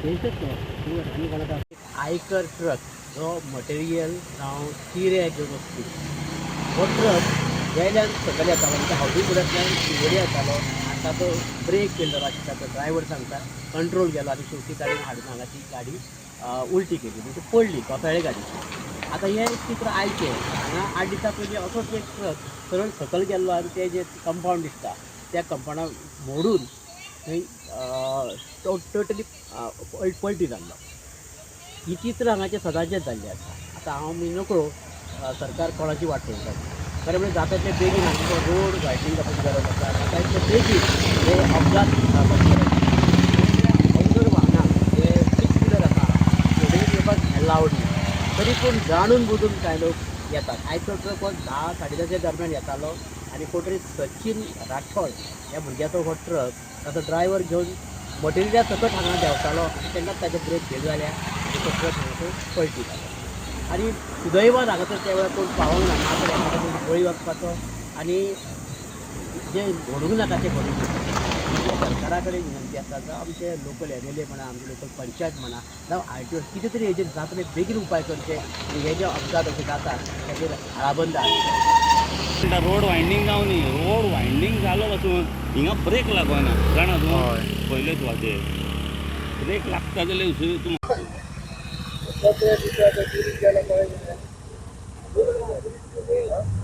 आणि कोणाचा आयकर ट्रक जो मटेरियल जावं चिरे घेवन वचपी हो ट्रक वेल्यान सकयल येतालो म्हणजे हावडी फुड्यांतल्यान शिवोडी येतालो आनी ताचो ब्रेक फेल्डर आशिल्लो तो ड्रायव्हर सांगता कंट्रोल गेलो आनी शेवटी ताणें हाडून हांगा ती गाडी उलटी केली म्हणजे पडली कोपेळे गाडीची. आतां हें चित्र आयचें हांगा 8 दिसां पयलीं असोच एक ट्रक सरळ सकयल गेल्लो आनी तें जें कंपावंड दिसता त्या कंपावंडाक मोडून थंय टोटली पलटी जाल्लो. ही चित्र हांगाचें सदांचेंच जाल्लें आसा. आतां हांव मी नकळो सरकार कोणाची वाट पळयता खरें म्हणजे जाता तितले बेगीन हांगा रोड वायडनींग करपाची गरज आसा. जाता तितले बेगीन हे अपघात अवजड वाहनां जे सिक्स व्हिलर आसा फुडें येवपाक लावडी तरी पूण जाणून बुजून कांय लोक येतात. आयचो ट्रक हो 10 10:30 दरम्यान येतालो आनी कोण सचिन राठोड ह्या भुरग्याचो हो ट्रक ताचो ड्रायव्हर घेवन मटेरियला सकट हांगा देंवतालो आनी तेन्नाच ताचे ब्रेक फेल जाल्या आनी तो ट्रक हांगा पलटी जालो. आनी सुदैवान हांगा तर त्या वेळार कोण पावूंक ना नाजाल्यार एखाद्या कोण बळी वचपाचो आनी जें घडूंक नाका तें घडूंक ना. सरकारा कडेन विनंती आसा जावं आमचे लोकल MLA म्हणा आमचे लोकल पंचायत म्हणा जावं RTO कितें तरी हेजेर जाता तितले बेगीन उपाय करचे आनी हे जे अपघात अशे जातात ताचेर आळाबंद हाडची. रोड वायंडींग जावन न्ही रोड वायंडींग जालो पासून हिंगा ब्रेक लागना जाणा तूं पयलेच वाजेर ब्रेक लागता जाल्यार तूं Gracias.